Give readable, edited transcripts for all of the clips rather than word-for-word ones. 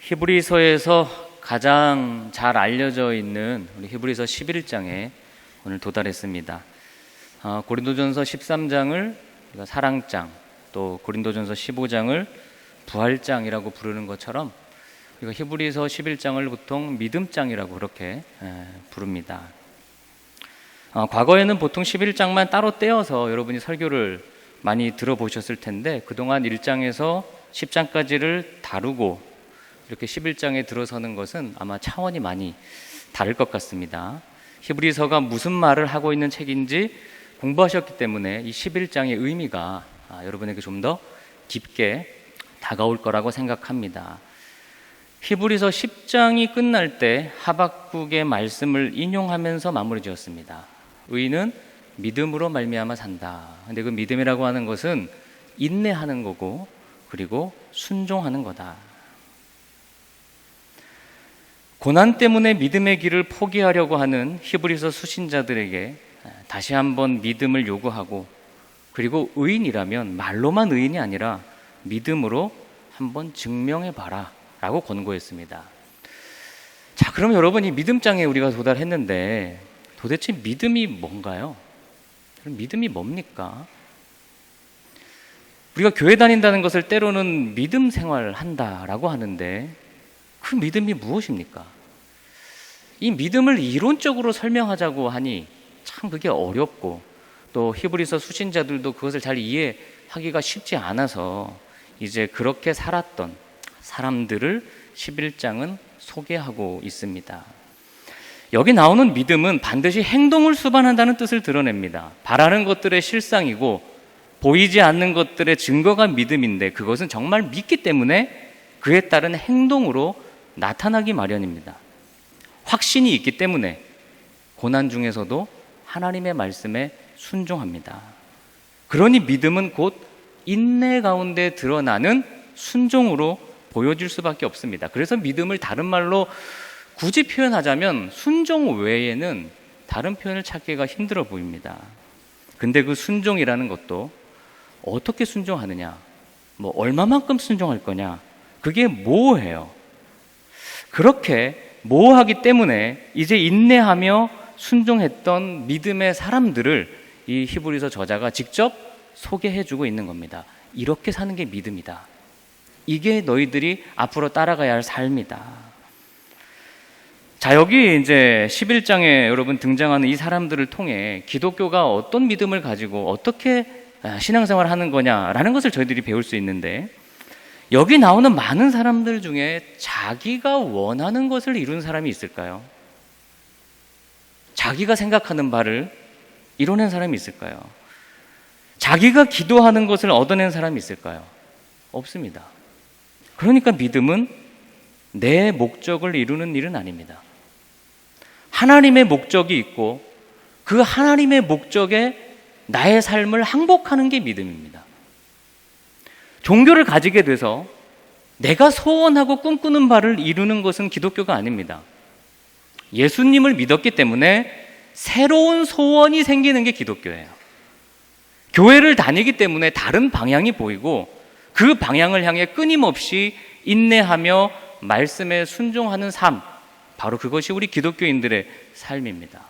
히브리서에서 가장 잘 알려져 있는 우리 히브리서 11장에 오늘 도달했습니다. 고린도전서 13장을 우리가 사랑장, 또 고린도전서 15장을 부활장이라고 부르는 것처럼 우리가 히브리서 11장을 보통 믿음장이라고 그렇게 부릅니다. 과거에는 보통 11장만 따로 떼어서 여러분이 설교를 많이 들어보셨을 텐데, 그동안 1장에서 10장까지를 다루고 이렇게 11장에 들어서는 것은 아마 차원이 많이 다를 것 같습니다. 히브리서가 무슨 말을 하고 있는 책인지 공부하셨기 때문에 이 11장의 의미가 여러분에게 좀 더 깊게 다가올 거라고 생각합니다. 히브리서 10장이 끝날 때 하박국의 말씀을 인용하면서 마무리 지었습니다. 의인은 믿음으로 말미암아 산다. 근데 그 믿음이라고 하는 것은 인내하는 거고, 그리고 순종하는 거다. 고난 때문에 믿음의 길을 포기하려고 하는 히브리서 수신자들에게 다시 한번 믿음을 요구하고, 그리고 의인이라면 말로만 의인이 아니라 믿음으로 한번 증명해봐라 라고 권고했습니다. 자, 그럼 여러분, 이 믿음장에 우리가 도달했는데 도대체 믿음이 뭔가요? 믿음이 뭡니까? 우리가 교회 다닌다는 것을 때로는 믿음 생활한다라고 하는데, 그 믿음이 무엇입니까? 이 믿음을 이론적으로 설명하자고 하니 참 그게 어렵고, 또 히브리서 수신자들도 그것을 잘 이해하기가 쉽지 않아서 이제 그렇게 살았던 사람들을 11장은 소개하고 있습니다. 여기 나오는 믿음은 반드시 행동을 수반한다는 뜻을 드러냅니다. 바라는 것들의 실상이고 보이지 않는 것들의 증거가 믿음인데, 그것은 정말 믿기 때문에 그에 따른 행동으로 나타나기 마련입니다. 확신이 있기 때문에 고난 중에서도 하나님의 말씀에 순종합니다. 그러니 믿음은 곧 인내 가운데 드러나는 순종으로 보여질 수밖에 없습니다. 그래서 믿음을 다른 말로 굳이 표현하자면 순종 외에는 다른 표현을 찾기가 힘들어 보입니다. 근데 그 순종이라는 것도 어떻게 순종하느냐, 얼마만큼 순종할 거냐, 그게 모호해요. 그렇게 모호하기 때문에 이제 인내하며 순종했던 믿음의 사람들을 이 히브리서 저자가 직접 소개해주고 있는 겁니다. 이렇게 사는 게 믿음이다. 이게 너희들이 앞으로 따라가야 할 삶이다. 자, 여기 이제 11장에 여러분 등장하는 이 사람들을 통해 기독교가 어떤 믿음을 가지고 어떻게 신앙생활을 하는 거냐라는 것을 저희들이 배울 수 있는데, 여기 나오는 많은 사람들 중에 자기가 원하는 것을 이룬 사람이 있을까요? 자기가 생각하는 바를 이뤄낸 사람이 있을까요? 자기가 기도하는 것을 얻어낸 사람이 있을까요? 없습니다. 그러니까 믿음은 내 목적을 이루는 일은 아닙니다. 하나님의 목적이 있고 그 하나님의 목적에 나의 삶을 항복하는 게 믿음입니다. 종교를 가지게 돼서 내가 소원하고 꿈꾸는 바를 이루는 것은 기독교가 아닙니다. 예수님을 믿었기 때문에 새로운 소원이 생기는 게 기독교예요. 교회를 다니기 때문에 다른 방향이 보이고 그 방향을 향해 끊임없이 인내하며 말씀에 순종하는 삶, 바로 그것이 우리 기독교인들의 삶입니다.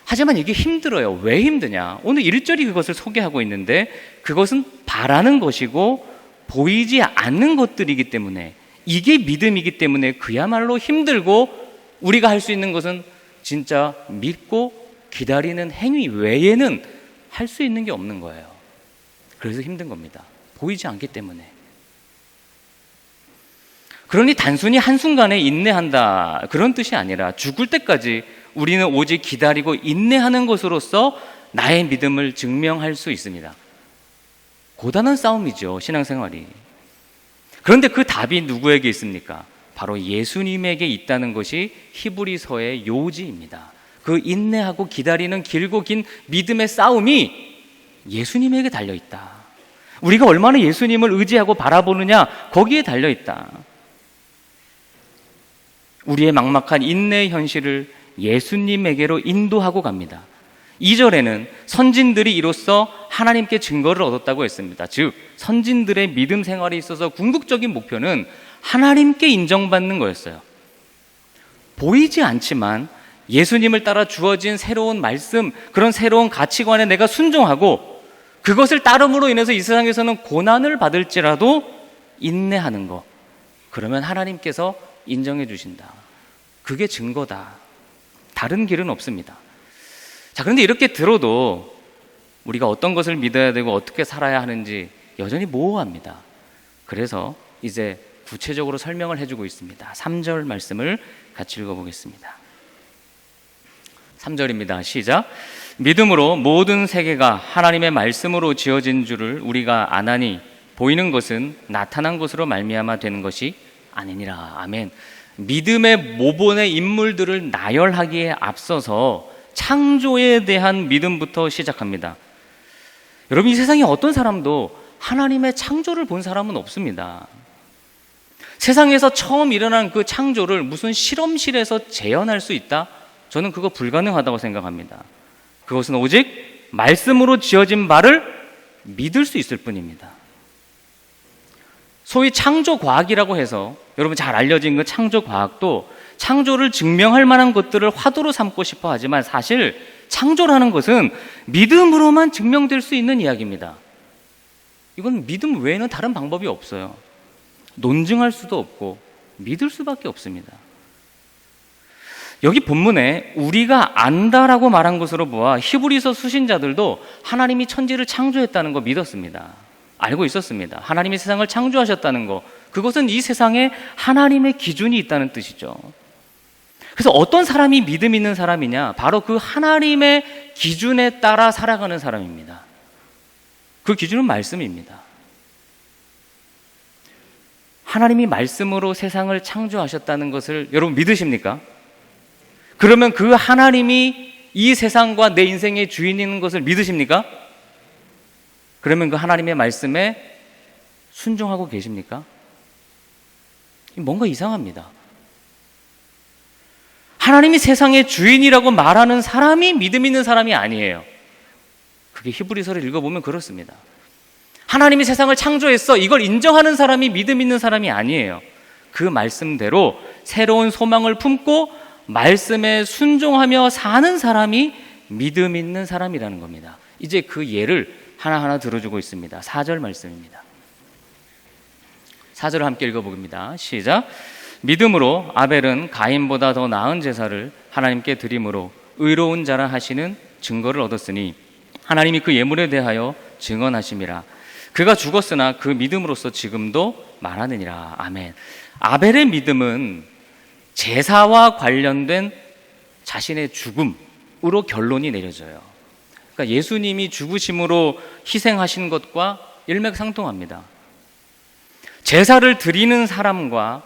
하지만 이게 힘들어요. 왜 힘드냐? 오늘 1절이 그것을 소개하고 있는데, 그것은 바라는 것이고 보이지 않는 것들이기 때문에, 이게 믿음이기 때문에 그야말로 힘들고, 우리가 할 수 있는 것은 진짜 믿고 기다리는 행위 외에는 할 수 있는 게 없는 거예요. 그래서 힘든 겁니다. 보이지 않기 때문에. 그러니 단순히 한순간에 인내한다, 그런 뜻이 아니라 죽을 때까지 우리는 오직 기다리고 인내하는 것으로서 나의 믿음을 증명할 수 있습니다. 고단한 싸움이죠, 신앙생활이. 그런데 그 답이 누구에게 있습니까? 바로 예수님에게 있다는 것이 히브리서의 요지입니다. 그 인내하고 기다리는 길고 긴 믿음의 싸움이 예수님에게 달려있다. 우리가 얼마나 예수님을 의지하고 바라보느냐, 거기에 달려있다. 우리의 막막한 인내의 현실을 예수님에게로 인도하고 갑니다. 2절에는 선진들이 이로써 하나님께 증거를 얻었다고 했습니다. 즉 선진들의 믿음 생활에 있어서 궁극적인 목표는 하나님께 인정받는 거였어요. 보이지 않지만 예수님을 따라 주어진 새로운 말씀, 그런 새로운 가치관에 내가 순종하고 그것을 따름으로 인해서 이 세상에서는 고난을 받을지라도 인내하는 것, 그러면 하나님께서 인정해 주신다. 그게 증거다. 다른 길은 없습니다. 자, 그런데 이렇게 들어도 우리가 어떤 것을 믿어야 되고 어떻게 살아야 하는지 여전히 모호합니다. 그래서 이제 구체적으로 설명을 해주고 있습니다. 3절 말씀을 같이 읽어보겠습니다. 3절입니다. 시작. 믿음으로 모든 세계가 하나님의 말씀으로 지어진 줄을 우리가 아나니 보이는 것은 나타난 것으로 말미암아 되는 것이 아니니라. 아멘. 믿음의 모본의 인물들을 나열하기에 앞서서 창조에 대한 믿음부터 시작합니다. 여러분, 이 세상에 어떤 사람도 하나님의 창조를 본 사람은 없습니다. 세상에서 처음 일어난 그 창조를 무슨 실험실에서 재현할 수 있다? 저는 그거 불가능하다고 생각합니다. 그것은 오직 말씀으로 지어진 바를 믿을 수 있을 뿐입니다. 소위 창조과학이라고 해서 여러분 잘 알려진 그 창조과학도 창조를 증명할 만한 것들을 화두로 삼고 싶어 하지만 사실 창조라는 것은 믿음으로만 증명될 수 있는 이야기입니다. 이건 믿음 외에는 다른 방법이 없어요. 논증할 수도 없고 믿을 수밖에 없습니다. 여기 본문에 우리가 안다라고 말한 것으로 보아 히브리서 수신자들도 하나님이 천지를 창조했다는 거 믿었습니다. 알고 있었습니다. 하나님이 세상을 창조하셨다는 거, 그것은 이 세상에 하나님의 기준이 있다는 뜻이죠. 그래서 어떤 사람이 믿음 있는 사람이냐? 바로 그 하나님의 기준에 따라 살아가는 사람입니다. 그 기준은 말씀입니다. 하나님이 말씀으로 세상을 창조하셨다는 것을 여러분 믿으십니까? 그러면 그 하나님이 이 세상과 내 인생의 주인인 것을 믿으십니까? 그러면 그 하나님의 말씀에 순종하고 계십니까? 뭔가 이상합니다. 하나님이 세상의 주인이라고 말하는 사람이 믿음 있는 사람이 아니에요. 그게 히브리서를 읽어보면 그렇습니다. 하나님이 세상을 창조했어, 이걸 인정하는 사람이 믿음 있는 사람이 아니에요. 그 말씀대로 새로운 소망을 품고 말씀에 순종하며 사는 사람이 믿음 있는 사람이라는 겁니다. 이제 그 예를 하나하나 들어주고 있습니다. 4절 말씀입니다. 4절을 함께 읽어보겠습니다. 시작. 믿음으로 아벨은 가인보다 더 나은 제사를 하나님께 드림으로 의로운 자라 하시는 증거를 얻었으니 하나님이 그 예물에 대하여 증언하심이라. 그가 죽었으나 그 믿음으로써 지금도 말하느니라. 아멘. 아벨의 믿음은 제사와 관련된 자신의 죽음으로 결론이 내려져요. 그러니까 예수님이 죽으심으로 희생하신 것과 일맥상통합니다. 제사를 드리는 사람과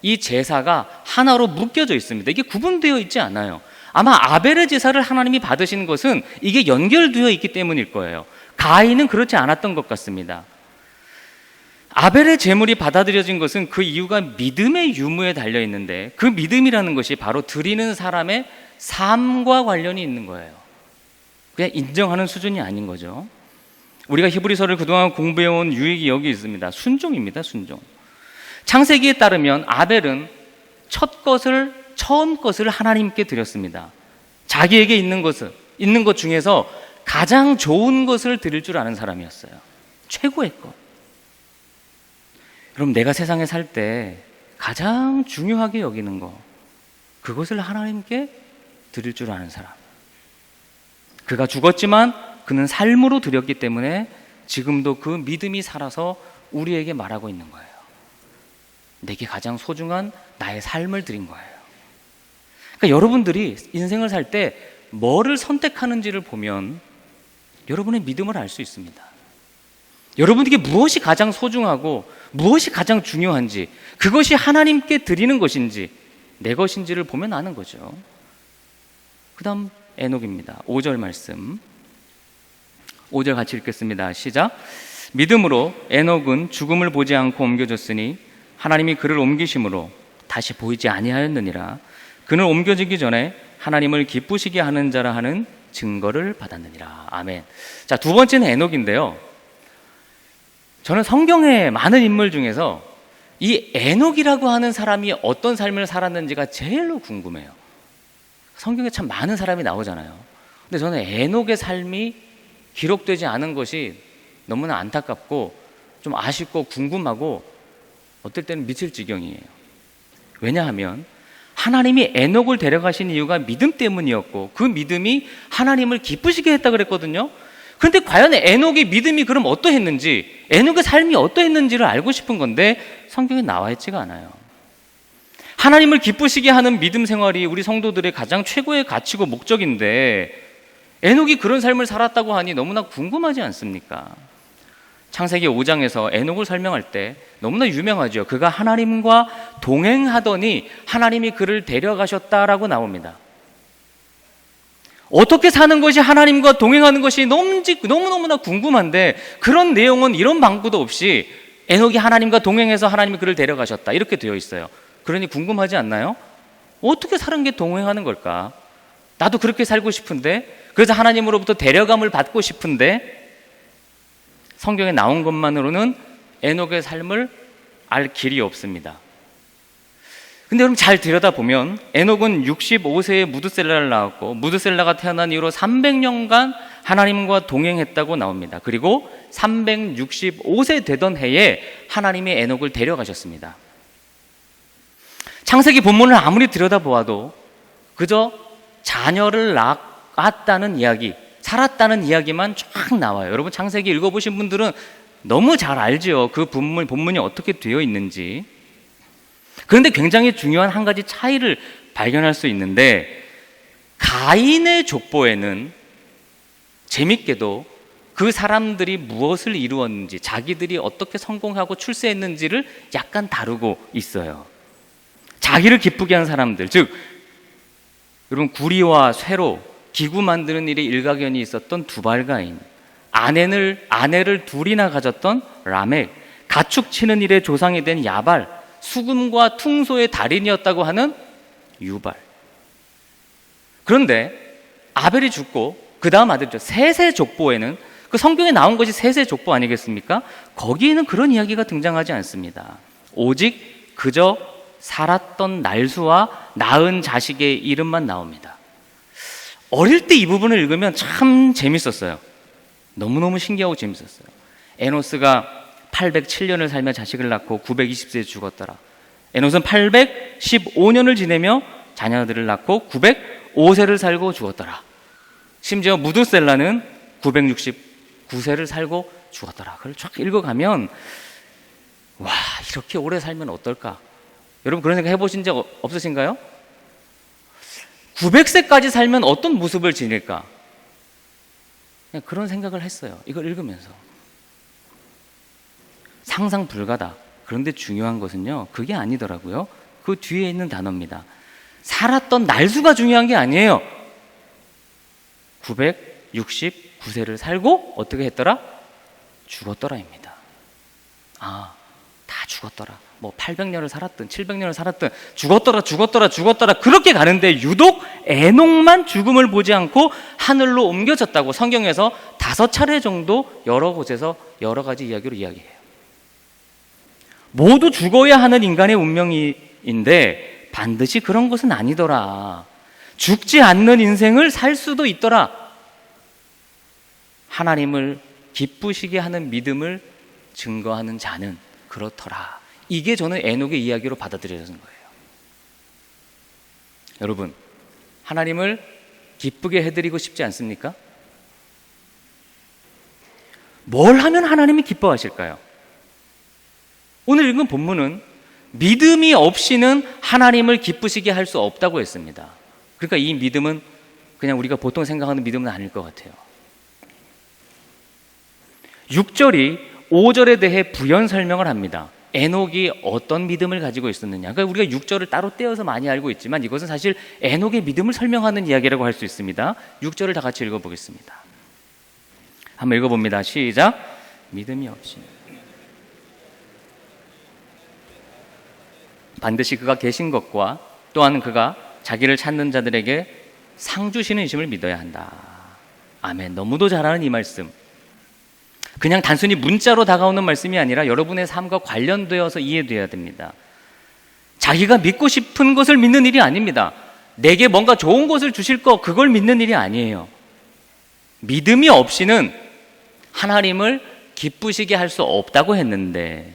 이 제사가 하나로 묶여져 있습니다. 이게 구분되어 있지 않아요. 아마 아벨의 제사를 하나님이 받으신 것은 이게 연결되어 있기 때문일 거예요. 가인은 그렇지 않았던 것 같습니다. 아벨의 제물이 받아들여진 것은 그 이유가 믿음의 유무에 달려 있는데 그 믿음이라는 것이 바로 드리는 사람의 삶과 관련이 있는 거예요. 그냥 인정하는 수준이 아닌 거죠. 우리가 히브리서를 그동안 공부해온 유익이 여기 있습니다. 순종입니다. 순종. 창세기에 따르면 아벨은 처음 것을 하나님께 드렸습니다. 자기에게 있는 것 중에서 가장 좋은 것을 드릴 줄 아는 사람이었어요. 최고의 것. 여러분, 내가 세상에 살 때 가장 중요하게 여기는 것, 그것을 하나님께 드릴 줄 아는 사람. 그가 죽었지만 그는 삶으로 드렸기 때문에 지금도 그 믿음이 살아서 우리에게 말하고 있는 거예요. 내게 가장 소중한 나의 삶을 드린 거예요. 그러니까 여러분들이 인생을 살 때 뭐를 선택하는지를 보면 여러분의 믿음을 알 수 있습니다. 여러분에게 무엇이 가장 소중하고 무엇이 가장 중요한지, 그것이 하나님께 드리는 것인지 내 것인지를 보면 아는 거죠. 그 다음 에녹입니다. 5절 말씀, 5절 같이 읽겠습니다. 시작. 믿음으로 에녹은 죽음을 보지 않고 옮겨졌으니 하나님이 그를 옮기심으로 다시 보이지 아니하였느니라. 그는 옮겨지기 전에 하나님을 기쁘시게 하는 자라 하는 증거를 받았느니라. 아멘. 자, 두 번째는 에녹인데요. 저는 성경의 많은 인물 중에서 이 에녹이라고 하는 사람이 어떤 삶을 살았는지가 제일로 궁금해요. 성경에 참 많은 사람이 나오잖아요. 근데 저는 에녹의 삶이 기록되지 않은 것이 너무나 안타깝고 좀 아쉽고 궁금하고 어떨 때는 미칠 지경이에요. 왜냐하면 하나님이 에녹을 데려가신 이유가 믿음 때문이었고 그 믿음이 하나님을 기쁘시게 했다 그랬거든요. 그런데 과연 에녹의 믿음이 그럼 어떠했는지, 에녹의 삶이 어떠했는지를 알고 싶은 건데 성경에 나와 있지가 않아요. 하나님을 기쁘시게 하는 믿음 생활이 우리 성도들의 가장 최고의 가치고 목적인데 에녹이 그런 삶을 살았다고 하니 너무나 궁금하지 않습니까? 창세기 5장에서 에녹을 설명할 때 너무나 유명하죠. 그가 하나님과 동행하더니 하나님이 그를 데려가셨다라고 나옵니다. 어떻게 사는 것이 하나님과 동행하는 것이 너무너무나 궁금한데 그런 내용은 이런 방구도 없이 에녹이 하나님과 동행해서 하나님이 그를 데려가셨다 이렇게 되어 있어요. 그러니 궁금하지 않나요? 어떻게 사는 게 동행하는 걸까? 나도 그렇게 살고 싶은데, 그래서 하나님으로부터 데려감을 받고 싶은데 성경에 나온 것만으로는 에녹의 삶을 알 길이 없습니다. 근데 여러분 잘 들여다보면 에녹은 65세에 무드셀라를 낳았고 무드셀라가 태어난 이후로 300년간 하나님과 동행했다고 나옵니다. 그리고 365세 되던 해에 하나님이 에녹을 데려가셨습니다. 창세기 본문을 아무리 들여다보아도 그저 자녀를 낳았다는 이야기, 살았다는 이야기만 쫙 나와요. 여러분 창세기 읽어보신 분들은 너무 잘 알죠. 그 본문이 어떻게 되어 있는지. 그런데 굉장히 중요한 한 가지 차이를 발견할 수 있는데 가인의 족보에는 재밌게도 그 사람들이 무엇을 이루었는지, 자기들이 어떻게 성공하고 출세했는지를 약간 다루고 있어요. 자기를 기쁘게 한 사람들, 즉 여러분 구리와 쇠로 기구 만드는 일에 일가견이 있었던 두발가인, 아내를 둘이나 가졌던 라멕, 가축 치는 일에 조상이 된 야발, 수금과 퉁소의 달인이었다고 하는 유발. 그런데 아벨이 죽고 그 다음 아들이죠. 셋의 족보에는, 그 성경에 나온 것이 셋의 족보 아니겠습니까? 거기에는 그런 이야기가 등장하지 않습니다. 오직 그저 살았던 날수와 낳은 자식의 이름만 나옵니다. 어릴 때 이 부분을 읽으면 참 재밌었어요. 너무너무 신기하고 재밌었어요. 에노스가 807년을 살며 자식을 낳고 920세에 죽었더라. 에노스는 815년을 지내며 자녀들을 낳고 905세를 살고 죽었더라. 심지어 무드셀라는 969세를 살고 죽었더라. 그걸 쫙 읽어가면 와, 이렇게 오래 살면 어떨까? 여러분 그런 생각 해보신 적 없으신가요? 900세까지 살면 어떤 모습을 지닐까? 그냥 그런 생각을 했어요. 이걸 읽으면서. 상상 불가다. 그런데 중요한 것은요, 그게 아니더라고요. 그 뒤에 있는 단어입니다. 살았던 날수가 중요한 게 아니에요. 969세를 살고 어떻게 했더라? 죽었더라입니다. 아, 다 죽었더라. 뭐 800년을 살았든 700년을 살았든 죽었더라 그렇게 가는데 유독 에녹만 죽음을 보지 않고 하늘로 옮겨졌다고 성경에서 5차례 정도 여러 곳에서 여러 가지 이야기로 이야기해요. 모두 죽어야 하는 인간의 운명인데 반드시 그런 것은 아니더라. 죽지 않는 인생을 살 수도 있더라. 하나님을 기쁘시게 하는 믿음을 증거하는 자는 그렇더라. 이게 저는 에녹의 이야기로 받아들여지는 거예요. 여러분, 하나님을 기쁘게 해드리고 싶지 않습니까? 뭘 하면 하나님이 기뻐하실까요? 오늘 읽은 본문은 믿음이 없이는 하나님을 기쁘시게 할 수 없다고 했습니다. 그러니까 이 믿음은 그냥 우리가 보통 생각하는 믿음은 아닐 것 같아요. 6절이 5절에 대해 부연 설명을 합니다. 에녹이 어떤 믿음을 가지고 있었느냐. 그러니까 우리가 6절을 따로 떼어서 많이 알고 있지만 이것은 사실 에녹의 믿음을 설명하는 이야기라고 할 수 있습니다. 6절을 다 같이 읽어보겠습니다. 한번 읽어봅니다. 시작. 믿음이 없이 반드시 그가 계신 것과 또한 그가 자기를 찾는 자들에게 상 주시는 이심을 믿어야 한다. 아멘. 너무도 잘하는 이 말씀. 그냥 단순히 문자로 다가오는 말씀이 아니라 여러분의 삶과 관련되어서 이해돼야 됩니다. 자기가 믿고 싶은 것을 믿는 일이 아닙니다. 내게 뭔가 좋은 것을 주실 거, 그걸 믿는 일이 아니에요. 믿음이 없이는 하나님을 기쁘시게 할 수 없다고 했는데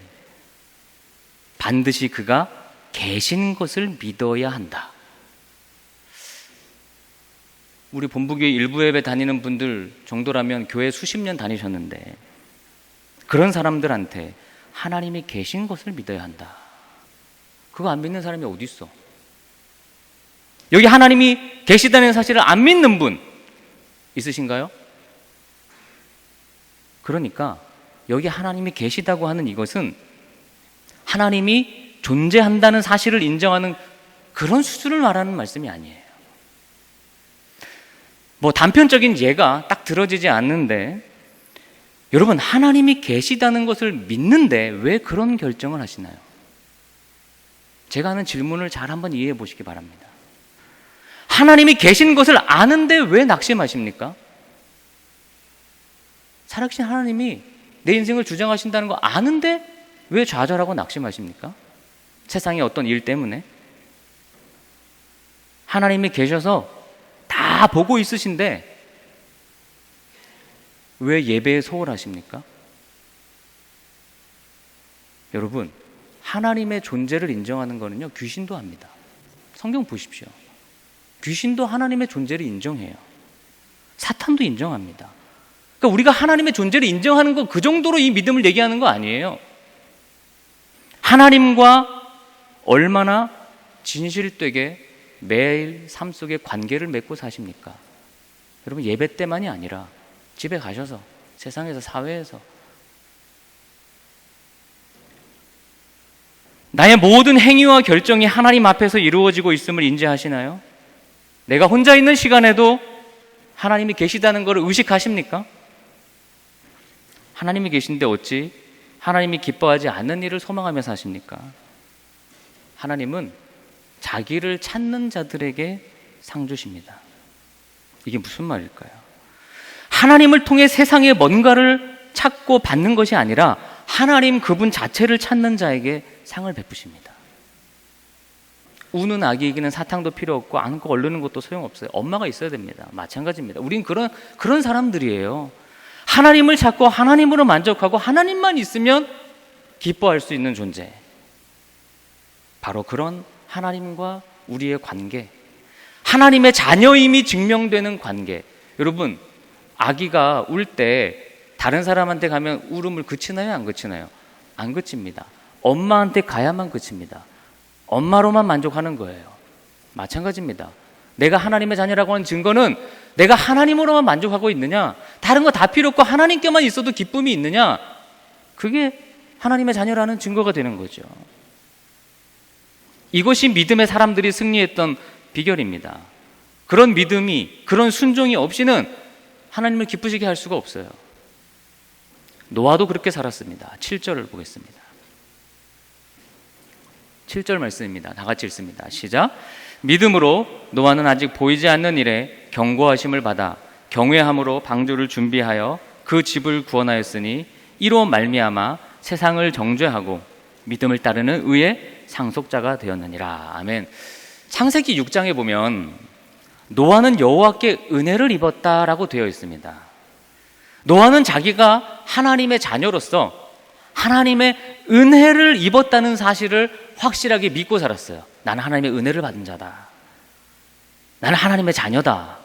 반드시 그가 계신 것을 믿어야 한다. 우리 본부교회 일부 예배 다니는 분들 정도라면 교회 수십 년 다니셨는데 그런 사람들한테 하나님이 계신 것을 믿어야 한다. 그거 안 믿는 사람이 어디 있어? 여기 하나님이 계시다는 사실을 안 믿는 분 있으신가요? 그러니까 여기 하나님이 계시다고 하는 이것은 하나님이 존재한다는 사실을 인정하는 그런 수준을 말하는 말씀이 아니에요. 뭐 단편적인 예가 딱 들어지지 않는데 여러분, 하나님이 계시다는 것을 믿는데 왜 그런 결정을 하시나요? 제가 하는 질문을 잘 한번 이해해 보시기 바랍니다. 하나님이 계신 것을 아는데 왜 낙심하십니까? 살아계신 하나님이 내 인생을 주장하신다는 거 아는데 왜 좌절하고 낙심하십니까? 세상의 어떤 일 때문에? 하나님이 계셔서 다 보고 있으신데 왜 예배에 소홀하십니까? 여러분, 하나님의 존재를 인정하는 거는요, 귀신도 합니다. 성경 보십시오. 귀신도 하나님의 존재를 인정해요. 사탄도 인정합니다. 그러니까 우리가 하나님의 존재를 인정하는 거, 그 정도로 이 믿음을 얘기하는 거 아니에요. 하나님과 얼마나 진실되게 매일 삶 속에 관계를 맺고 사십니까? 여러분, 예배 때만이 아니라 집에 가셔서, 세상에서, 사회에서 나의 모든 행위와 결정이 하나님 앞에서 이루어지고 있음을 인지하시나요? 내가 혼자 있는 시간에도 하나님이 계시다는 것을 의식하십니까? 하나님이 계신데 어찌 하나님이 기뻐하지 않는 일을 소망하며 사십니까? 하나님은 자기를 찾는 자들에게 상 주십니다. 이게 무슨 말일까요? 하나님을 통해 세상에 뭔가를 찾고 받는 것이 아니라 하나님 그분 자체를 찾는 자에게 상을 베푸십니다. 우는 아기에게는 사탕도 필요 없고 안고 얼르는 것도 소용없어요. 엄마가 있어야 됩니다. 마찬가지입니다. 우린 그런 사람들이에요. 하나님을 찾고 하나님으로 만족하고 하나님만 있으면 기뻐할 수 있는 존재. 바로 그런 하나님과 우리의 관계, 하나님의 자녀임이 증명되는 관계. 여러분, 아기가 울 때 다른 사람한테 가면 울음을 그치나요? 안 그치나요? 안 그칩니다. 엄마한테 가야만 그칩니다. 엄마로만 만족하는 거예요. 마찬가지입니다. 내가 하나님의 자녀라고 하는 증거는 내가 하나님으로만 만족하고 있느냐, 다른 거 다 필요 없고 하나님께만 있어도 기쁨이 있느냐, 그게 하나님의 자녀라는 증거가 되는 거죠. 이것이 믿음의 사람들이 승리했던 비결입니다. 그런 믿음이, 그런 순종이 없이는 하나님을 기쁘시게 할 수가 없어요. 노아도 그렇게 살았습니다. 7절을 보겠습니다. 7절 말씀입니다. 다 같이 읽습니다. 시작. 믿음으로 노아는 아직 보이지 않는 일에 경고하심을 받아 경외함으로 방주를 준비하여 그 집을 구원하였으니 이로 말미암아 세상을 정죄하고 믿음을 따르는 의의 상속자가 되었느니라. 아멘. 창세기 6장에 보면 노아는 여호와께 은혜를 입었다라고 되어 있습니다. 노아는 자기가 하나님의 자녀로서 하나님의 은혜를 입었다는 사실을 확실하게 믿고 살았어요. 나는 하나님의 은혜를 받은 자다. 나는 하나님의 자녀다.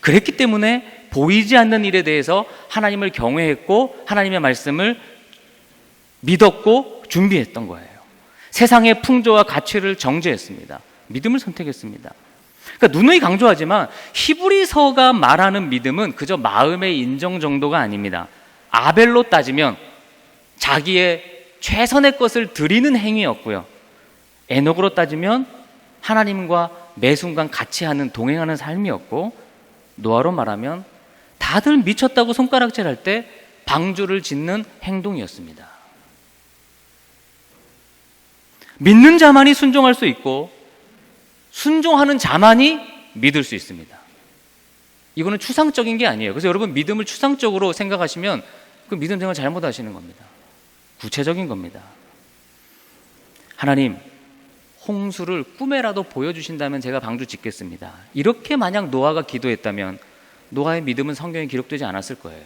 그랬기 때문에 보이지 않는 일에 대해서 하나님을 경외했고 하나님의 말씀을 믿었고 준비했던 거예요. 세상의 풍조와 가치를 정죄했습니다. 믿음을 선택했습니다. 그러니까 누누이 강조하지만 히브리서가 말하는 믿음은 그저 마음의 인정 정도가 아닙니다. 아벨로 따지면 자기의 최선의 것을 드리는 행위였고요. 에녹으로 따지면 하나님과 매 순간 같이 하는, 동행하는 삶이었고, 노아로 말하면 다들 미쳤다고 손가락질할 때 방주를 짓는 행동이었습니다. 믿는 자만이 순종할 수 있고 순종하는 자만이 믿을 수 있습니다. 이거는 추상적인 게 아니에요. 그래서 여러분, 믿음을 추상적으로 생각하시면 그 믿음 생활 잘못하시는 겁니다. 구체적인 겁니다. 하나님, 홍수를 꿈에라도 보여주신다면 제가 방주 짓겠습니다. 이렇게 만약 노아가 기도했다면 노아의 믿음은 성경에 기록되지 않았을 거예요.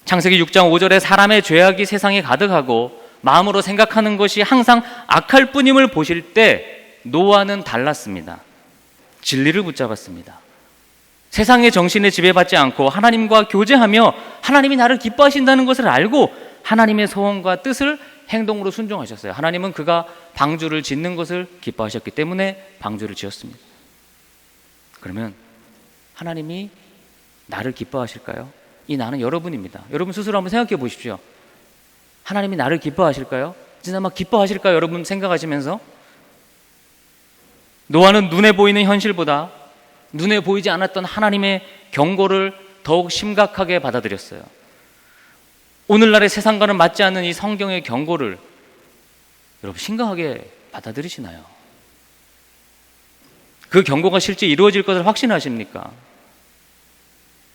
창세기 6장 5절에 사람의 죄악이 세상에 가득하고 마음으로 생각하는 것이 항상 악할 뿐임을 보실 때 노아는 달랐습니다. 진리를 붙잡았습니다. 세상의 정신에 지배받지 않고 하나님과 교제하며 하나님이 나를 기뻐하신다는 것을 알고 하나님의 소원과 뜻을 행동으로 순종하셨어요. 하나님은 그가 방주를 짓는 것을 기뻐하셨기 때문에 방주를 지었습니다. 그러면 하나님이 나를 기뻐하실까요? 이 나는 여러분입니다. 여러분 스스로 한번 생각해 보십시오. 하나님이 나를 기뻐하실까요? 진짜 막 기뻐하실까요? 여러분 생각하시면서 노아는 눈에 보이는 현실보다 눈에 보이지 않았던 하나님의 경고를 더욱 심각하게 받아들였어요. 오늘날의 세상과는 맞지 않는 이 성경의 경고를 여러분 심각하게 받아들이시나요? 그 경고가 실제 이루어질 것을 확신하십니까?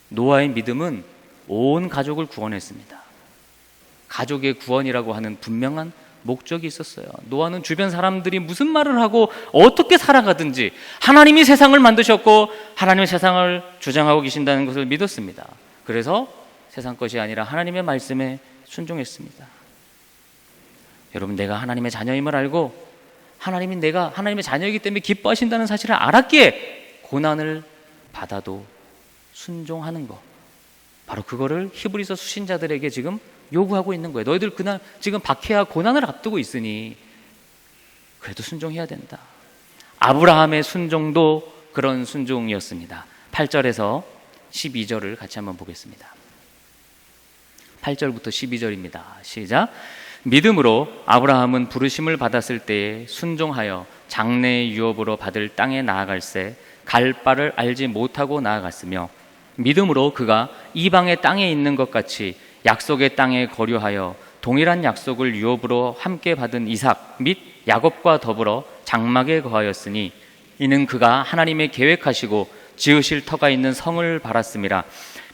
노아의 믿음은 온 가족을 구원했습니다. 가족의 구원이라고 하는 분명한 목적이 있었어요. 노아는 주변 사람들이 무슨 말을 하고 어떻게 살아가든지 하나님이 세상을 만드셨고 하나님의 세상을 주장하고 계신다는 것을 믿었습니다. 그래서 세상 것이 아니라 하나님의 말씀에 순종했습니다. 여러분, 내가 하나님의 자녀임을 알고 하나님이 내가 하나님의 자녀이기 때문에 기뻐하신다는 사실을 알았기에 고난을 받아도 순종하는 것, 바로 그거를 히브리서 수신자들에게 지금 요구하고 있는 거예요. 너희들 그날 지금 박해와 고난을 앞두고 있으니 그래도 순종해야 된다. 아브라함의 순종도 그런 순종이었습니다. 8절에서 12절을 같이 한번 보겠습니다. 8절부터 12절입니다. 시작. 믿음으로 아브라함은 부르심을 받았을 때에 순종하여 장래의 유업으로 받을 땅에 나아갈새 갈 바를 알지 못하고 나아갔으며 믿음으로 그가 이방의 땅에 있는 것 같이 약속의 땅에 거류하여 동일한 약속을 유업으로 함께 받은 이삭 및 야곱과 더불어 장막에 거하였으니 이는 그가 하나님의 계획하시고 지으실 터가 있는 성을 바랐음이라.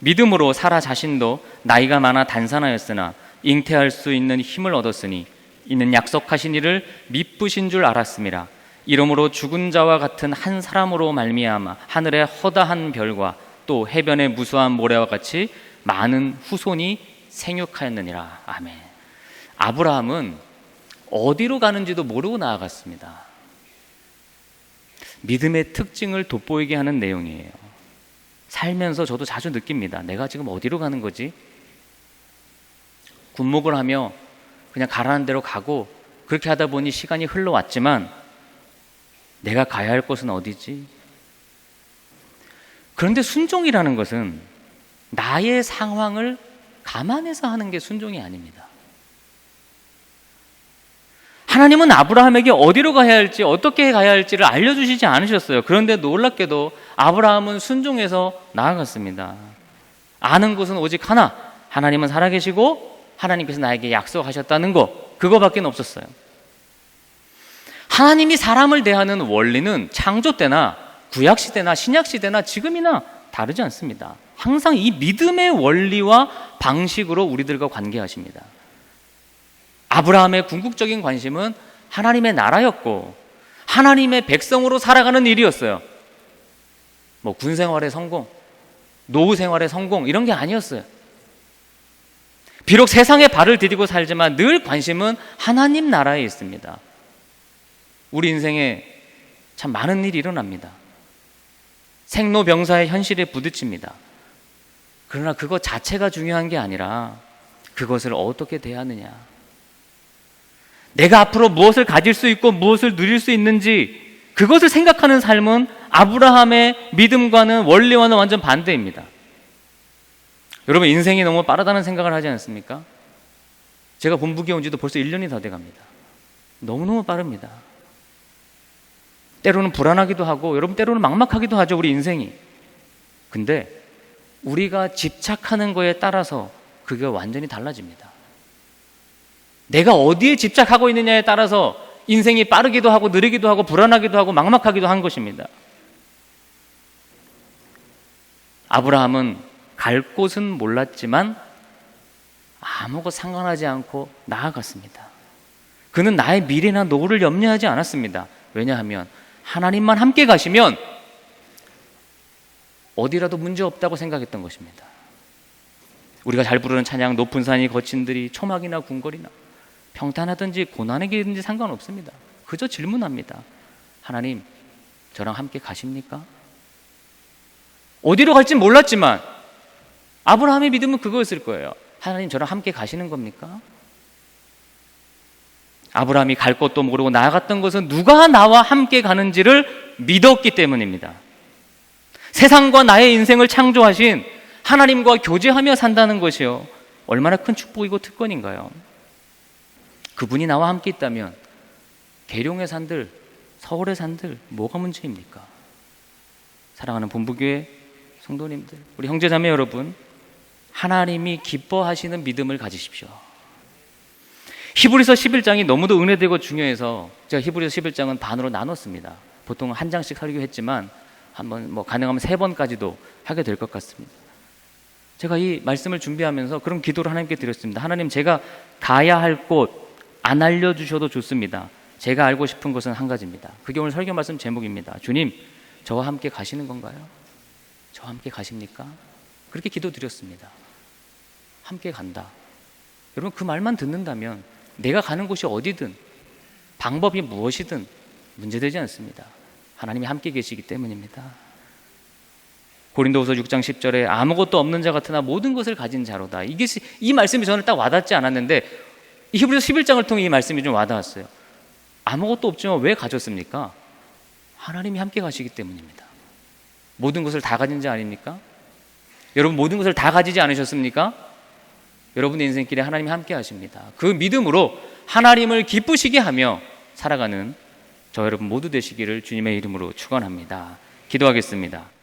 믿음으로 사라 자신도 나이가 많아 단산하였으나 잉태할 수 있는 힘을 얻었으니 이는 약속하신 이를 미쁘신 줄 알았음이라. 이러므로 죽은 자와 같은 한 사람으로 말미암아 하늘의 허다한 별과 또 해변의 무수한 모래와 같이 많은 후손이 생육하였느니라. 아멘. 아브라함은 어디로 가는지도 모르고 나아갔습니다. 믿음의 특징을 돋보이게 하는 내용이에요. 살면서 저도 자주 느낍니다. 내가 지금 어디로 가는 거지? 군목을 하며 그냥 가라는 대로 가고 그렇게 하다 보니 시간이 흘러왔지만 내가 가야 할 곳은 어디지? 그런데 순종이라는 것은 나의 상황을 감안해서 하는 게 순종이 아닙니다. 하나님은 아브라함에게 어디로 가야 할지 어떻게 가야 할지를 알려주시지 않으셨어요. 그런데 놀랍게도 아브라함은 순종해서 나아갔습니다. 아는 것은 오직 하나, 하나님은 살아계시고 하나님께서 나에게 약속하셨다는 것, 그거밖에 없었어요. 하나님이 사람을 대하는 원리는 창조 때나 구약시대나 신약시대나 지금이나 다르지 않습니다. 항상 이 믿음의 원리와 방식으로 우리들과 관계하십니다. 아브라함의 궁극적인 관심은 하나님의 나라였고 하나님의 백성으로 살아가는 일이었어요. 뭐 군생활의 성공, 노후 생활의 성공 이런 게 아니었어요. 비록 세상에 발을 디디고 살지만 늘 관심은 하나님 나라에 있습니다. 우리 인생에 참 많은 일이 일어납니다. 생로병사의 현실에 부딪힙니다. 그러나 그것 자체가 중요한 게 아니라 그것을 어떻게 대하느냐, 내가 앞으로 무엇을 가질 수 있고 무엇을 누릴 수 있는지 그것을 생각하는 삶은 아브라함의 믿음과는 원리와는 완전 반대입니다. 여러분, 인생이 너무 빠르다는 생각을 하지 않습니까? 제가 본부에 온 지도 벌써 1년이 다 돼갑니다. 너무너무 빠릅니다. 때로는 불안하기도 하고 여러분 때로는 막막하기도 하죠, 우리 인생이. 근데 우리가 집착하는 거에 따라서 그게 완전히 달라집니다. 내가 어디에 집착하고 있느냐에 따라서 인생이 빠르기도 하고 느리기도 하고 불안하기도 하고 막막하기도 한 것입니다. 아브라함은 갈 곳은 몰랐지만 아무것도 상관하지 않고 나아갔습니다. 그는 나의 미래나 노후를 염려하지 않았습니다. 왜냐하면 하나님만 함께 가시면 어디라도 문제 없다고 생각했던 것입니다. 우리가 잘 부르는 찬양, 높은 산이 거친 들이 초막이나 궁궐이나 평탄하든지 고난의 길이든지 상관없습니다. 그저 질문합니다. 하나님, 저랑 함께 가십니까? 어디로 갈지 몰랐지만 아브라함의 믿음은 그거였을 거예요. 하나님, 저랑 함께 가시는 겁니까? 아브라함이 갈 곳도 모르고 나아갔던 것은 누가 나와 함께 가는지를 믿었기 때문입니다. 세상과 나의 인생을 창조하신 하나님과 교제하며 산다는 것이요, 얼마나 큰 축복이고 특권인가요? 그분이 나와 함께 있다면 계룡의 산들, 서울의 산들 뭐가 문제입니까? 사랑하는 본부교회 성도님들, 우리 형제자매 여러분, 하나님이 기뻐하시는 믿음을 가지십시오. 히브리서 11장이 너무도 은혜되고 중요해서 제가 히브리서 11장은 반으로 나눴습니다. 보통 한 장씩 설교했지만 한번 가능하면 3번까지도 하게 될 것 같습니다. 제가 이 말씀을 준비하면서 그런 기도를 하나님께 드렸습니다. 하나님, 제가 가야 할 곳 안 알려주셔도 좋습니다. 제가 알고 싶은 것은 한 가지입니다. 그게 오늘 설교 말씀 제목입니다. 주님, 저와 함께 가시는 건가요? 저와 함께 가십니까? 그렇게 기도드렸습니다. 함께 간다. 여러분, 그 말만 듣는다면 내가 가는 곳이 어디든 방법이 무엇이든 문제되지 않습니다. 하나님이 함께 계시기 때문입니다. 고린도후서 6장 10절에 아무것도 없는 자 같으나 모든 것을 가진 자로다. 이 말씀이 저는 딱 와닿지 않았는데 히브리서 11장을 통해 이 말씀이 좀 와닿았어요. 아무것도 없지만 왜 가졌습니까? 하나님이 함께 가시기 때문입니다. 모든 것을 다 가진 자 아닙니까? 여러분, 모든 것을 다 가지지 않으셨습니까? 여러분의 인생길에 하나님이 함께 하십니다. 그 믿음으로 하나님을 기쁘시게 하며 살아가는 저 여러분 모두 되시기를 주님의 이름으로 축원합니다. 기도하겠습니다.